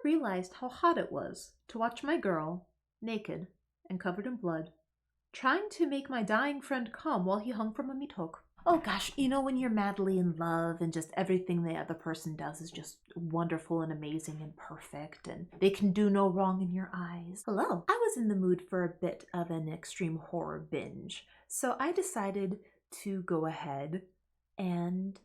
realized how hot it was to watch my girl, naked and covered in blood, trying to make my dying friend come while he hung from a meat hook. Oh gosh, you know when you're madly in love and just everything the other person does is just wonderful and amazing and perfect and they can do no wrong in your eyes. Hello. I was in the mood for a bit of an extreme horror binge, so I decided to go ahead and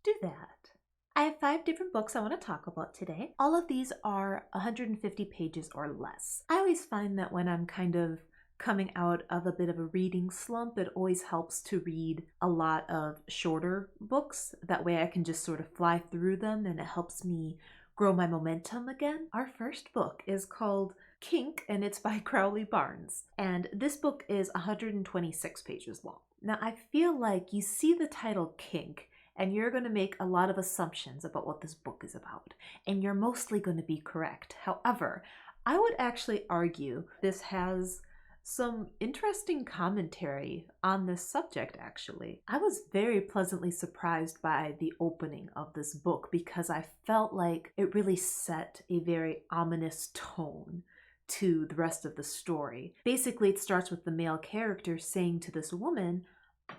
do that. I have 5 different books I want to talk about today. All of these are 150 pages or less. I always find that when I'm kind of coming out of a bit of a reading slump, it always helps to read a lot of shorter books. That way I can just sort of fly through them and it helps me grow my momentum again. Our first book is called Kink and it's by Crowley Barnes. And this book is 126 pages long. Now I feel like you see the title Kink and you're going to make a lot of assumptions about what this book is about. And you're mostly going to be correct. However, I would actually argue this has some interesting commentary on this subject, actually. I was very pleasantly surprised by the opening of this book because I felt like it really set a very ominous tone to the rest of the story. Basically, it starts with the male character saying to this woman,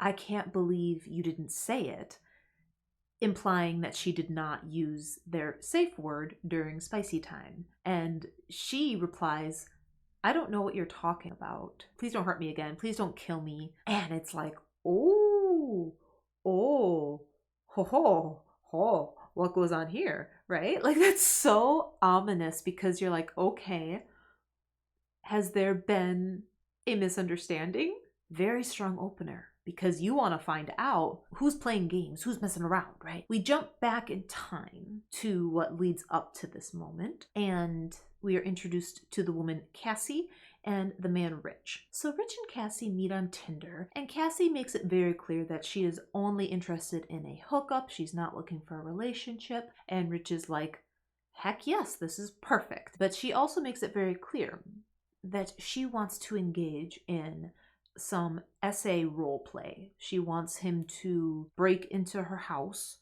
"I can't believe you didn't say it," implying that she did not use their safe word during spicy time. And she replies, "I don't know what you're talking about. Please don't hurt me again. Please don't kill me." And it's like, oh, ho, ho, what goes on here, right? Like that's so ominous because you're like, okay, has there been a misunderstanding? Very strong opener because you want to find out who's playing games, who's messing around, right? We jump back in time to what leads up to this moment and we are introduced to the woman Cassie and the man Rich. So Rich and Cassie meet on Tinder, and Cassie makes it very clear that she is only interested in a hookup. She's not looking for a relationship. And Rich is like, heck yes, this is perfect. But she also makes it very clear that she wants to engage in some essay role play. She wants him to break into her house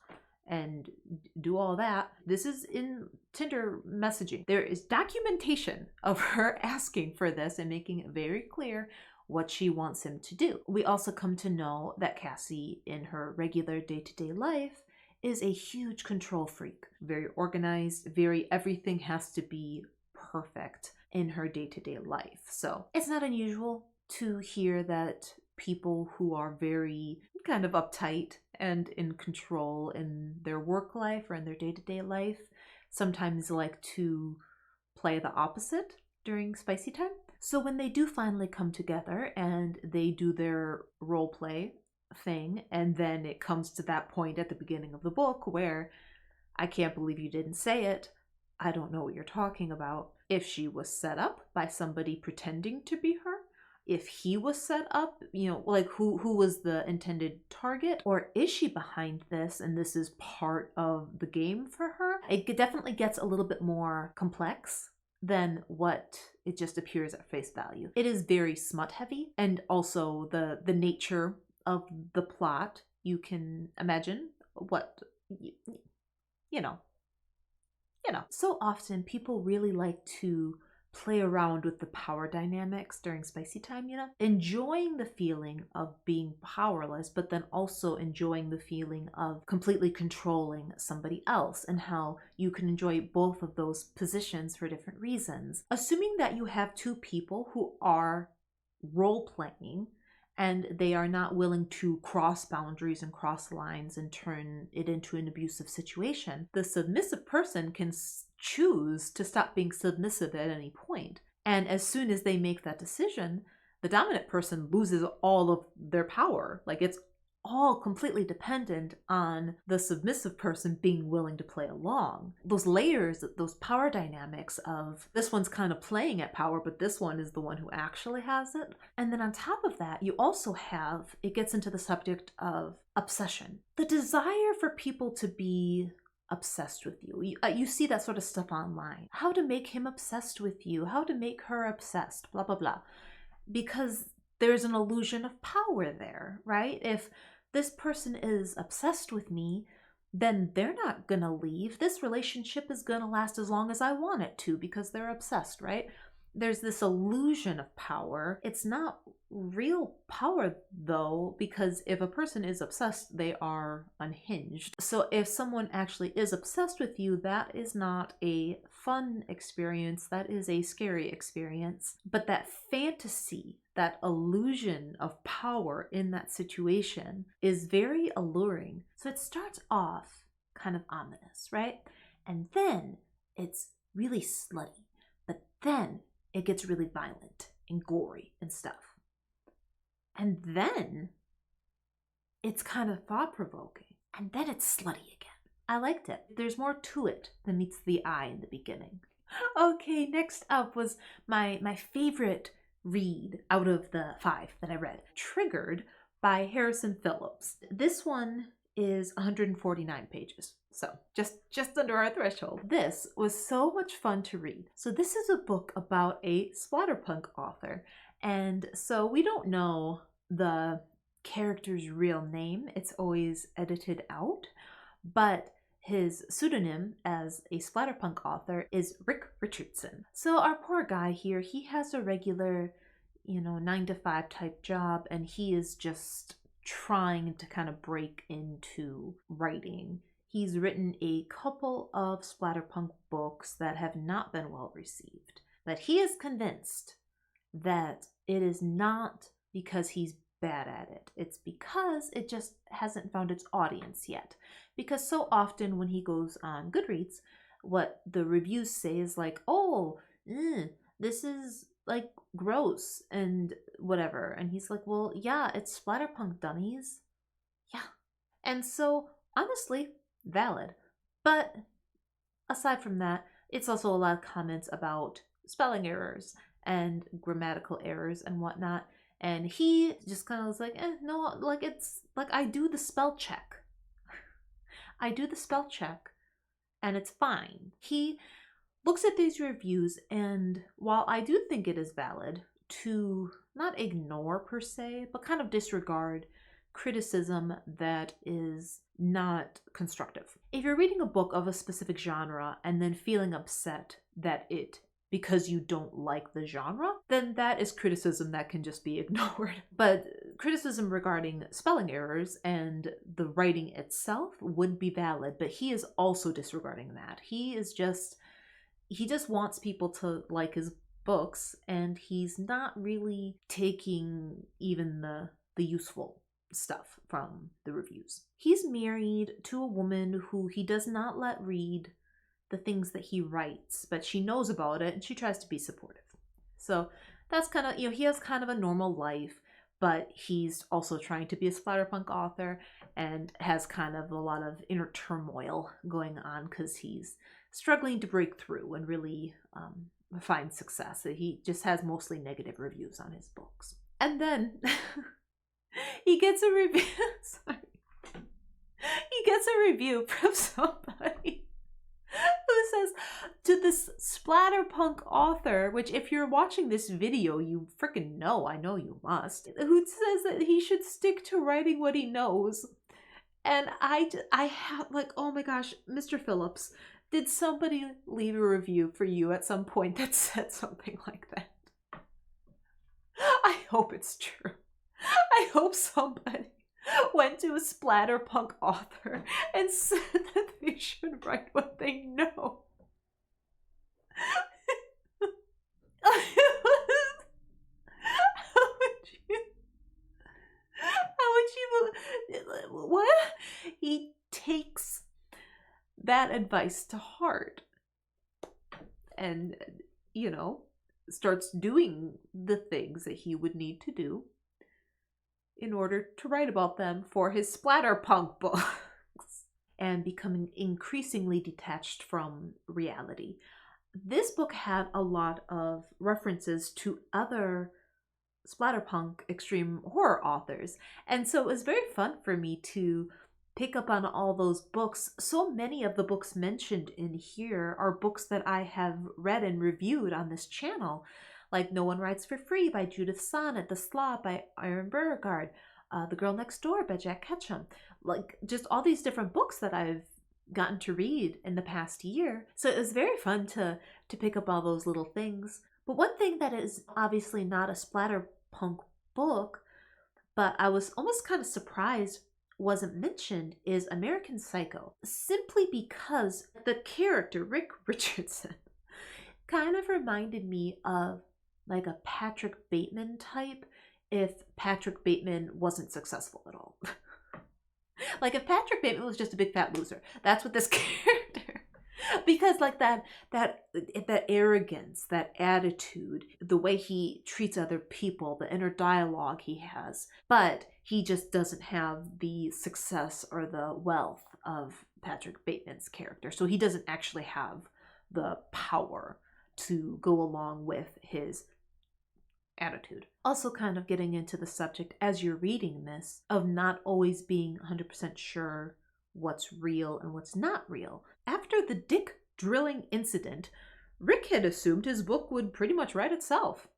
and do all that. This is in Tinder messaging. There is documentation of her asking for this and making it very clear what she wants him to do. We also come to know that Cassie, in her regular day-to-day life, is a huge control freak. Very organized, very everything has to be perfect in her day-to-day life. So it's not unusual to hear that people who are very kind of uptight and in control in their work life or in their day-to-day life sometimes like to play the opposite during spicy time. So when they do finally come together and they do their role play thing, and then it comes to that point at the beginning of the book where "I can't believe you didn't say it. I don't know what you're talking about." If she was set up by somebody pretending to be her, if he was set up, you know, like who was the intended target, or is she behind this and this is part of the game for her? It definitely gets a little bit more complex than what it just appears at face value. It is very smut heavy, and also the nature of the plot, you can imagine what, you know. So often people really like to play around with the power dynamics during spicy time, enjoying the feeling of being powerless, but then also enjoying the feeling of completely controlling somebody else, and how you can enjoy both of those positions for different reasons. Assuming that you have 2 people who are role playing and they are not willing to cross boundaries and cross lines and turn it into an abusive situation, the submissive person can choose to stop being submissive at any point. And as soon as they make that decision, the dominant person loses all of their power. Like it's all completely dependent on the submissive person being willing to play along. Those layers, those power dynamics of this one's kind of playing at power, but this one is the one who actually has it. And then on top of that, you also have, it gets into the subject of obsession. The desire for people to be obsessed with you. You see that sort of stuff online. How to make him obsessed with you, how to make her obsessed, blah, blah, blah. Because there's an illusion of power there, right? If this person is obsessed with me, then they're not gonna leave. This relationship is gonna last as long as I want it to because they're obsessed, right? There's this illusion of power. It's not real power though, because if a person is obsessed, they are unhinged. So if someone actually is obsessed with you, that is not a fun experience, that is a scary experience. But that fantasy, that illusion of power in that situation is very alluring. So it starts off kind of ominous, right? And then it's really slutty. But then it gets really violent and gory and stuff. And then it's kind of thought-provoking. And then it's slutty again. I liked it. There's more to it than meets the eye in the beginning. Okay, next up was my favorite read out of the 5 that I read. Triggered by Harrison Phillips. This one is 149 pages. So just under our threshold. This was so much fun to read. So this is a book about a Splatterpunk author. And so we don't know the character's real name. It's always edited out. But his pseudonym as a Splatterpunk author is Rick Richardson. So our poor guy here, he has a regular, 9-to-5 type job, and he is just trying to kind of break into writing. He's written a couple of Splatterpunk books that have not been well received. But he is convinced that it is not because he's bad at it. It's because it just hasn't found its audience yet. Because so often when he goes on Goodreads, what the reviews say is like, oh, this is like gross and whatever. And he's like, well, yeah, it's Splatterpunk, dummies. Yeah. And so honestly, valid. But aside from that, it's also a lot of comments about spelling errors and grammatical errors and whatnot. And he just kind of was like, no, like it's like I do the spell check. I do the spell check and it's fine. He looks at these reviews, and while I do think it is valid to not ignore per se, but kind of disregard criticism that is not constructive. If you're reading a book of a specific genre and then feeling upset that because you don't like the genre, then that is criticism that can just be ignored. But criticism regarding spelling errors and the writing itself would be valid, but he is also disregarding that. He just wants people to like his books, and he's not really taking even the useful stuff from the reviews. He's married to a woman who he does not let read the things that he writes, but she knows about it and she tries to be supportive. So that's kind of, he has kind of a normal life, but he's also trying to be a Splatterpunk author and has kind of a lot of inner turmoil going on because he's struggling to break through and really find success. He just has mostly negative reviews on his books. And then he gets a review. Sorry. He gets a review from somebody who says to this Splatterpunk author, which if you're watching this video, you freaking know, I know you must, who says that he should stick to writing what he knows. And I have like, oh my gosh, Mr. Phillips, did somebody leave a review for you at some point that said something like that? I hope it's true. I hope somebody went to a Splatterpunk author and said that they should write what they know. What? He takes that advice to heart and, starts doing the things that he would need to do in order to write about them for his Splatterpunk books and becoming increasingly detached from reality. This book had a lot of references to other Splatterpunk extreme horror authors, and so it was very fun for me to pick up on all those books. So many of the books mentioned in here are books that I have read and reviewed on this channel, like No One Writes for Free by Judith Sonnet, The Slob by Aaron Beauregard, The Girl Next Door by Jack Ketchum. Like, just all these different books that I've gotten to read in the past year. So it was very fun to pick up all those little things. But one thing that is obviously not a splatterpunk book, but I was almost kind of surprised wasn't mentioned, is American Psycho. Simply because the character, Rick Richardson, kind of reminded me of like a Patrick Bateman type if Patrick Bateman wasn't successful at all. Like if Patrick Bateman was just a big fat loser, that's what this character. Because like that arrogance, that attitude, the way he treats other people, the inner dialogue he has, but he just doesn't have the success or the wealth of Patrick Bateman's character. So he doesn't actually have the power to go along with his attitude. Also kind of getting into the subject as you're reading this of not always being 100% sure what's real and what's not real. After the dick drilling incident, Rick had assumed his book would pretty much write itself.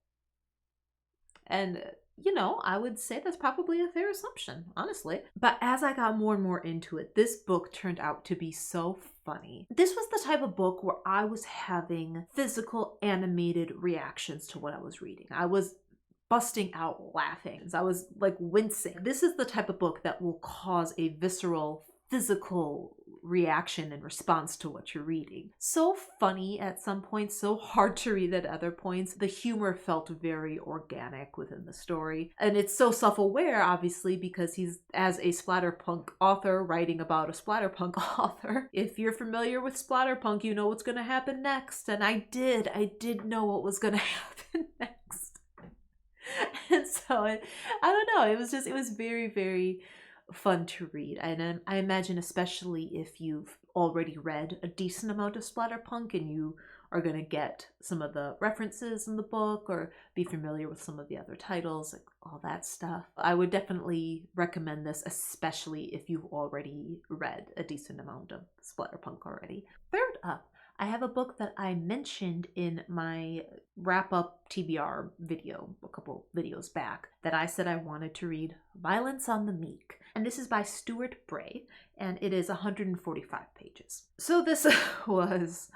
And, you know, I would say that's probably a fair assumption, honestly. But as I got more and more into it, this book turned out to be so funny. This was the type of book where I was having physical animated reactions to what I was reading. I was busting out laughing. I was like wincing. This is the type of book that will cause a visceral physical reaction in response to what you're reading. So funny at some points, so hard to read at other points. The humor felt very organic within the story. And it's so self-aware, obviously, because he's, as a splatterpunk author, writing about a splatterpunk author. If you're familiar with splatterpunk, you know what's going to happen next. And I did know what was going to happen next. And so, I don't know, it was very, very fun to read. And I imagine, especially if you've already read a decent amount of splatterpunk and you are going to get some of the references in the book or be familiar with some of the other titles, like all that stuff, I would definitely recommend this, especially if you've already read a decent amount of splatterpunk already. Third up, I have a book that I mentioned in my wrap-up TBR video a couple videos back that I said I wanted to read, Violence on the Meek. And this is by Stuart Bray, and it is 145 pages. So this was,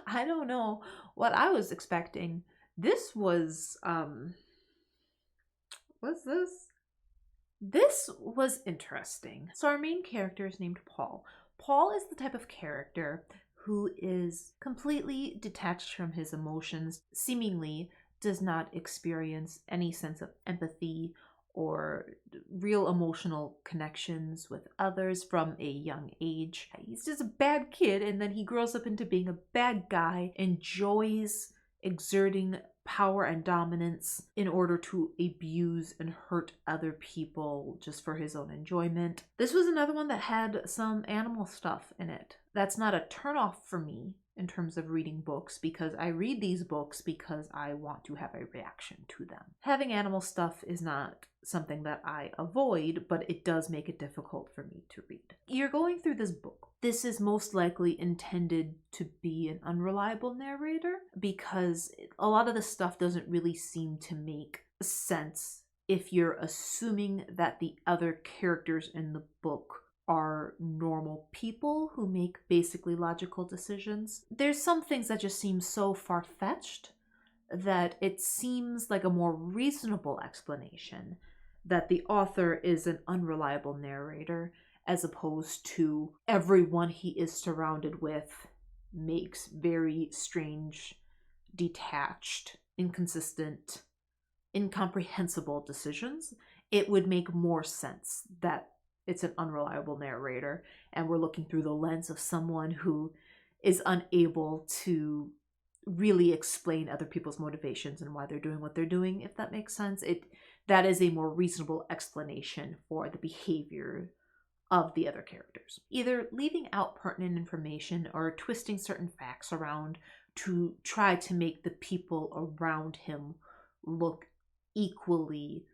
I don't know what I was expecting. This was, what's this? This was interesting. So our main character is named Paul. Paul is the type of character who is completely detached from his emotions, seemingly does not experience any sense of empathy or real emotional connections with others from a young age. He's just a bad kid, and then he grows up into being a bad guy, enjoys exerting power and dominance in order to abuse and hurt other people just for his own enjoyment. This was another one that had some animal stuff in it. That's not a turnoff for me in terms of reading books, because I read these books because I want to have a reaction to them. Having animal stuff is not something that I avoid, but it does make it difficult for me to read. You're going through this book. This is most likely intended to be an unreliable narrator because a lot of the stuff doesn't really seem to make sense if you're assuming that the other characters in the book are normal people who make basically logical decisions. There's some things that just seem so far-fetched that it seems like a more reasonable explanation that the author is an unreliable narrator, as opposed to everyone he is surrounded with makes very strange, detached, inconsistent, incomprehensible decisions. It would make more sense that it's an unreliable narrator and we're looking through the lens of someone who is unable to really explain other people's motivations and why they're doing what they're doing, if that makes sense. That is a more reasonable explanation for the behavior of the other characters. Either leaving out pertinent information or twisting certain facts around to try to make the people around him look equally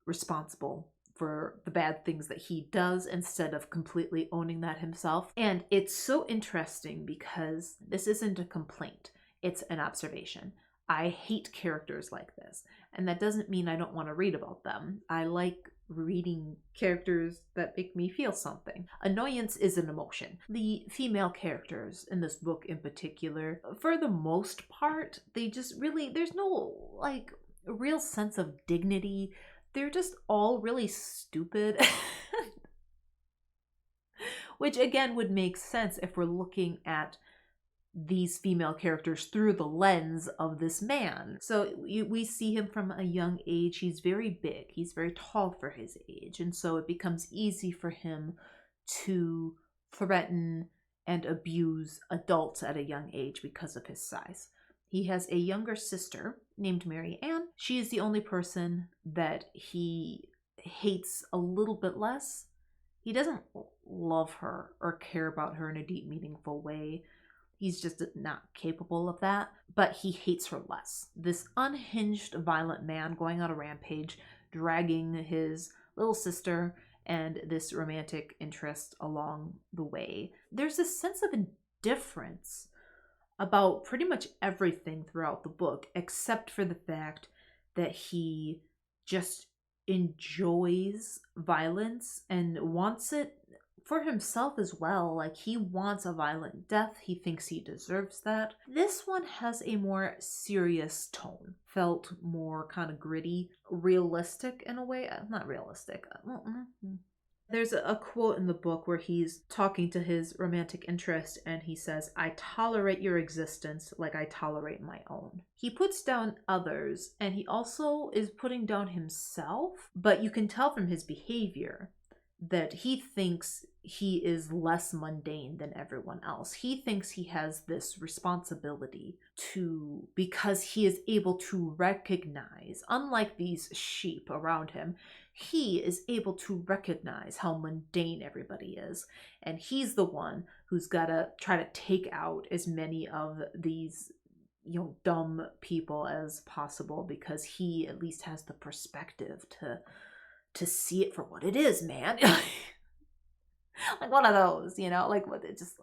responsible for the bad things that he does instead of completely owning that himself. And it's so interesting because this isn't a complaint, it's an observation. I hate characters like this, and that doesn't mean I don't want to read about them. I like reading characters that make me feel something. Annoyance is an emotion. The female characters in this book in particular, for the most part, they just really, there's no like real sense of dignity. They're just all really stupid. Which again would make sense if we're looking at these female characters through the lens of this man. So we see him from a young age. He's very big. He's very tall for his age. And so it becomes easy for him to threaten and abuse adults at a young age because of his size. He has a younger sister named Mary Ann. She is the only person that he hates a little bit less. He doesn't love her or care about her in a deep, meaningful way. He's just not capable of that, but he hates her less. This unhinged, violent man going on a rampage, dragging his little sister and this romantic interest along the way. There's this sense of indifference about pretty much everything throughout the book, except for the fact that he just enjoys violence and wants it for himself as well. Like, he wants a violent death. He thinks he deserves that. This one has a more serious tone. Felt more kind of gritty, realistic in a way. Not realistic. There's a quote in the book where he's talking to his romantic interest and he says, "I tolerate your existence like I tolerate my own." He puts down others and he also is putting down himself, but you can tell from his behavior that he thinks he is less mundane than everyone else. He thinks he has this responsibility to, because he is able to recognize, unlike these sheep around him, he is able to recognize how mundane everybody is. And he's the one who's got to try to take out as many of these, dumb people as possible, because he at least has the perspective to see it for what it is, man. Like one of those, like what it just.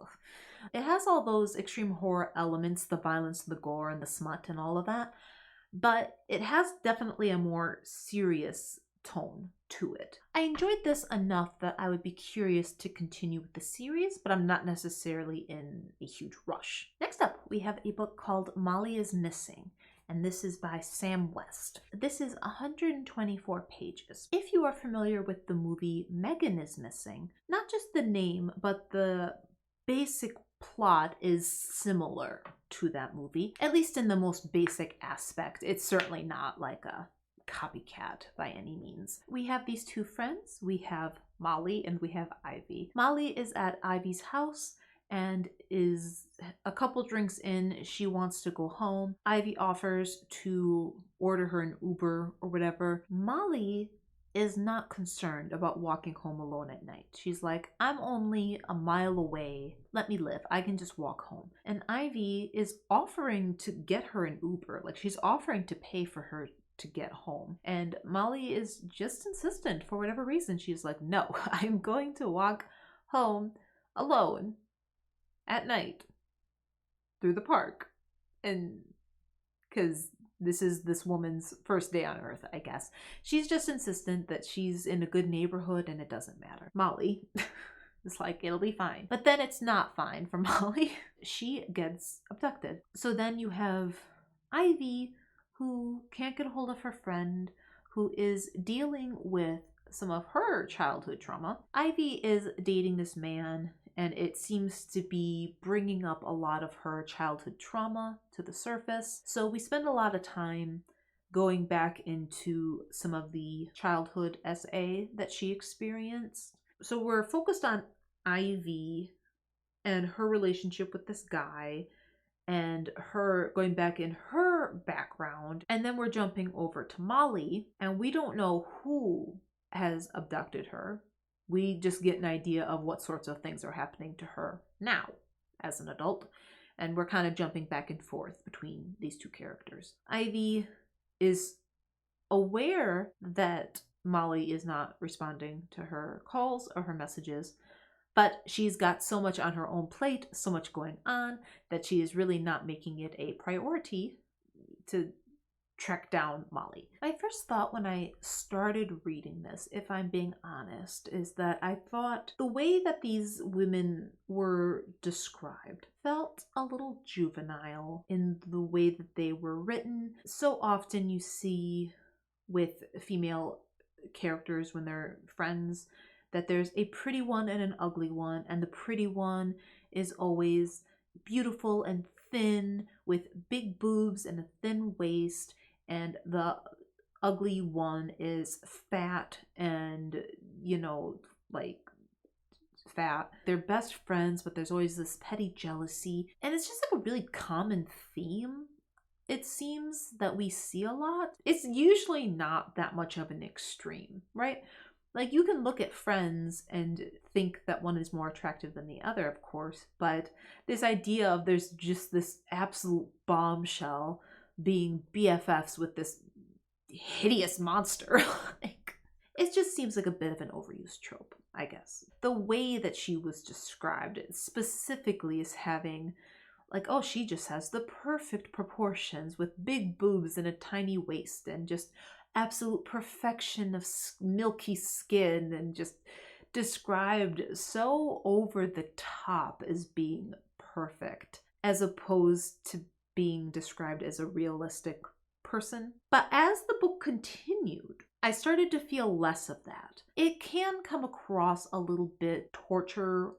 It has all those extreme horror elements, the violence, the gore, and the smut, and all of that. But it has definitely a more serious tone to it. I enjoyed this enough that I would be curious to continue with the series, but I'm not necessarily in a huge rush. Next up, we have a book called Molly is Missing, and this is by Sam West. This is 124 pages. If you are familiar with the movie Megan is Missing, not just the name, but the basic plot is similar to that movie, at least in the most basic aspect. It's certainly not like a copycat by any means. We have these two friends. We have Molly and we have Ivy. Molly is at Ivy's house and is a couple drinks in. She wants to go home. Ivy offers to order her an Uber or whatever. Molly is not concerned about walking home alone at night. She's like, "I'm only a mile away. Let me live. I can just walk home." And Ivy is offering to get her an Uber. Like, she's offering to pay for her to get home. And Molly is just insistent for whatever reason. She's like, "No, I'm going to walk home alone at night through the park." And because this is this woman's first day on earth, I guess. She's just insistent that she's in a good neighborhood and it doesn't matter. Molly is like, it'll be fine. But then it's not fine for Molly. She gets abducted. So then you have Ivy, who can't get a hold of her friend, who is dealing with some of her childhood trauma. Ivy is dating this man, and it seems to be bringing up a lot of her childhood trauma to the surface. So we spend a lot of time going back into some of the childhood SA that she experienced. So we're focused on Ivy and her relationship with this guy and her going back in her background. And then we're jumping over to Molly, and we don't know who has abducted her. We just get an idea of what sorts of things are happening to her now as an adult. And we're kind of jumping back and forth between these two characters. Ivy is aware that Molly is not responding to her calls or her messages, but she's got so much on her own plate, so much going on, that she is really not making it a priority to track down Molly. My first thought when I started reading this, if I'm being honest, is that I thought the way that these women were described felt a little juvenile in the way that they were written. So often you see with female characters when they're friends that there's a pretty one and an ugly one, and the pretty one is always beautiful and thin with big boobs and a thin waist, and the ugly one is fat and, you know, like fat. They're best friends, but there's always this petty jealousy, and it's just like a really common theme, it seems, that we see a lot. It's usually not that much of an extreme, right? Like, you can look at friends and think that one is more attractive than the other, of course, but this idea of there's just this absolute bombshell being BFFs with this hideous monster, like, it just seems like a bit of an overused trope, I guess. The way that she was described specifically as having, like, oh, she just has the perfect proportions with big boobs and a tiny waist and just absolute perfection of milky skin, and just described so over the top as being perfect, as opposed to being described as a realistic person. But as the book continued, I started to feel less of that. It can come across a little bit torture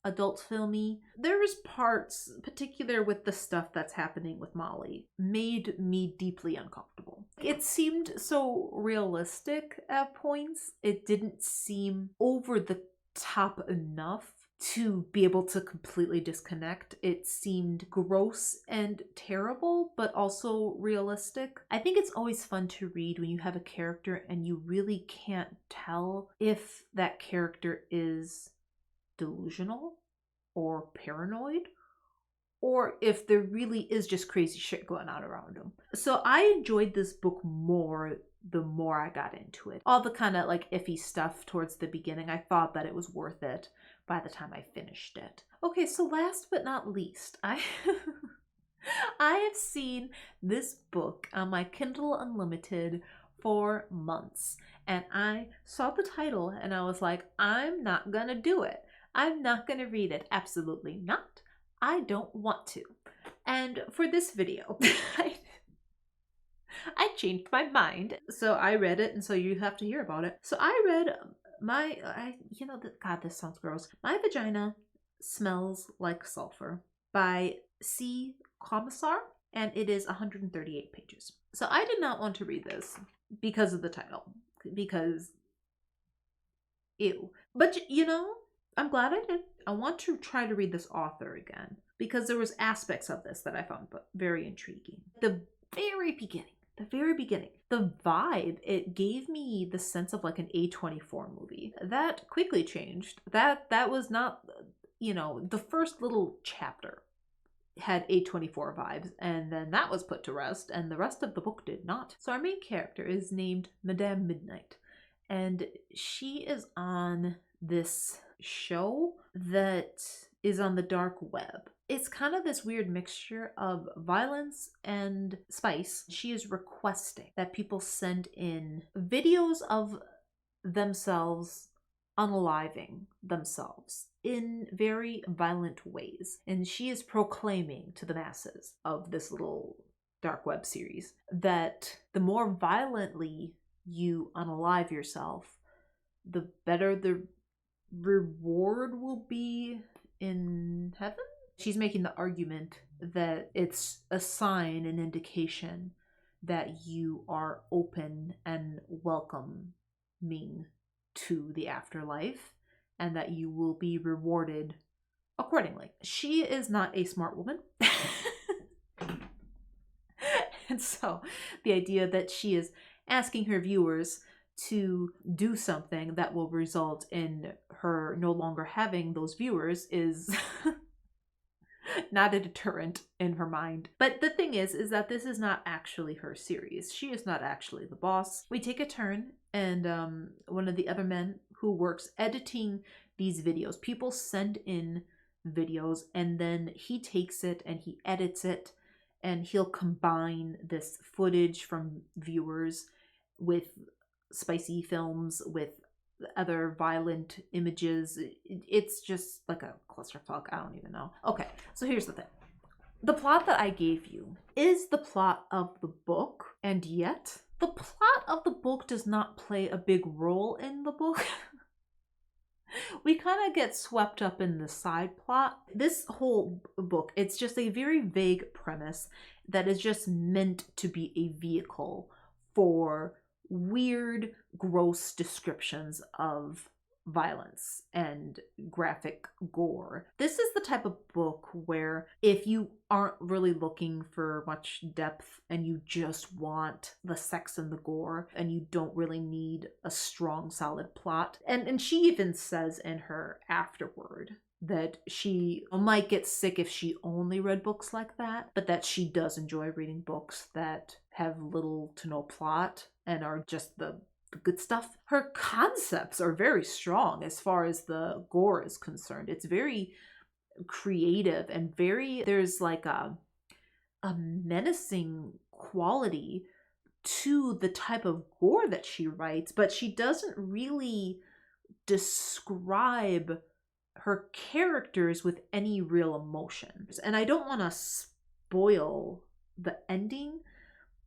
adult filmy. There's parts, particular with the stuff that's happening with Molly, made me deeply uncomfortable. It seemed so realistic at points. It didn't seem over the top enough to be able to completely disconnect. It seemed gross and terrible, but also realistic. I think it's always fun to read when you have a character and you really can't tell if that character is delusional or paranoid, or if there really is just crazy shit going on around them. So I enjoyed this book more the more I got into it. All the kind of like iffy stuff towards the beginning, I thought that it was worth it by the time I finished it. Okay, so last but not least, I have seen this book on my Kindle Unlimited for months, and I saw the title and I was like, I'm not gonna do it. I'm not going to read it. Absolutely not. I don't want to. And for this video, I changed my mind. So I read it, and so you have to hear about it. So I read God, this sounds gross. My Vagina Smells Like Sulfur by Caummisar, and it is 138 pages. So I did not want to read this because of the title, because ew. But you know, I'm glad I did. I want to try to read this author again because there was aspects of this that I found very intriguing. The very beginning, the vibe, it gave me the sense of like an A24 movie. That quickly changed. That was not, you know, the first little chapter had A24 vibes, and then that was put to rest, and the rest of the book did not. So our main character is named Madame Midnight, and she is on this show that is on the dark web. It's kind of this weird mixture of violence and spice. She is requesting that people send in videos of themselves unaliving themselves in very violent ways. And she is proclaiming to the masses of this little dark web series that the more violently you unalive yourself, the better the reward will be in heaven. She's making the argument that it's a sign, an indication that you are open and welcoming to the afterlife, and that you will be rewarded accordingly. She is not a smart woman. And so the idea that she is asking her viewers to do something that will result in her no longer having those viewers is not a deterrent in her mind. But the thing is that this is not actually her series. She is not actually the boss. We take a turn, and one of the other men who works editing these videos, people send in videos, and then he takes it and he edits it, and he'll combine this footage from viewers with spicy films, with other violent images. It's just like a clusterfuck. I don't even know. Okay, so here's the thing. The plot that I gave you is the plot of the book, and yet the plot of the book does not play a big role in the book. We kind of get swept up in the side plot. This whole book, it's just a very vague premise that is just meant to be a vehicle for weird, gross descriptions of violence and graphic gore. This is the type of book where if you aren't really looking for much depth and you just want the sex and the gore and you don't really need a strong, solid plot. And she even says in her afterword that she might get sick if she only read books like that, but that she does enjoy reading books that have little to no plot and are just the good stuff. Her concepts are very strong as far as the gore is concerned. It's very creative and there's like a menacing quality to the type of gore that she writes, but she doesn't really describe her characters with any real emotions. And I don't want to spoil the ending,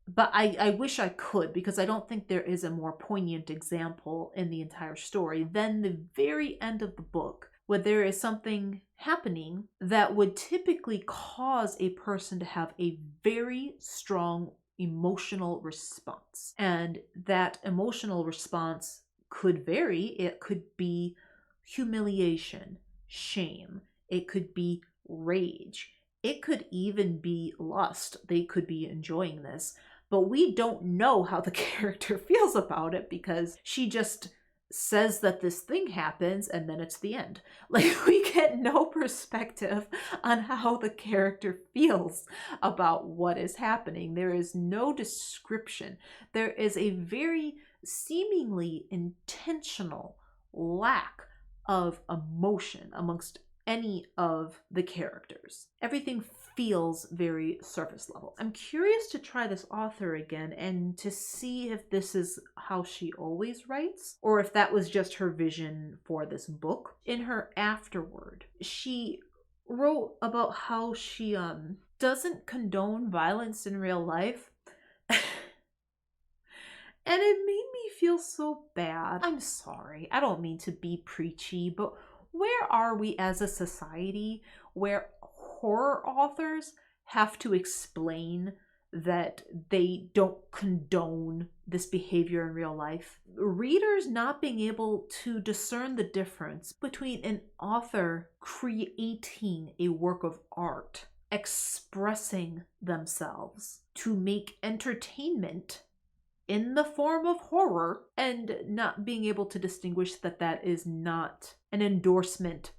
but I wish I could, because I don't think there is a more poignant example in the entire story than the very end of the book, where there is something happening that would typically cause a person to have a very strong emotional response. And that emotional response could vary. It could be humiliation, shame, it could be rage, it could even be lust. They could be enjoying this. But we don't know how the character feels about it, because she just says that this thing happens and then it's the end. Like, we get no perspective on how the character feels about what is happening. There is no description. There is a very seemingly intentional lack of emotion amongst any of the characters. Everything feels very surface level. I'm curious to try this author again and to see if this is how she always writes, or if that was just her vision for this book. In her afterword, she wrote about how she doesn't condone violence in real life. And it made me feel so bad. I'm sorry, I don't mean to be preachy, but where are we as a society where horror authors have to explain that they don't condone this behavior in real life? Readers not being able to discern the difference between an author creating a work of art, expressing themselves to make entertainment in the form of horror, and not being able to distinguish that that is not an endorsement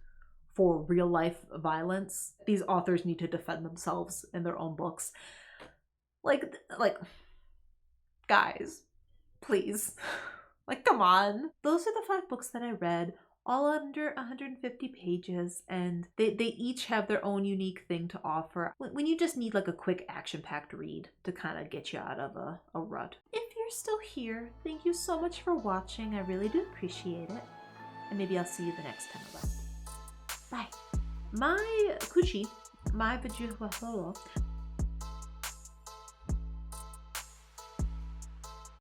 for real life violence. These authors need to defend themselves in their own books. Like, guys, please. Like, come on. Those are the 5 books that I read, all under 150 pages, and they each have their own unique thing to offer. When you just need like a quick action-packed read to kind of get you out of a rut. If you're still here, thank you so much for watching. I really do appreciate it. And maybe I'll see you the next time around. Bye. My coochie, my vagina,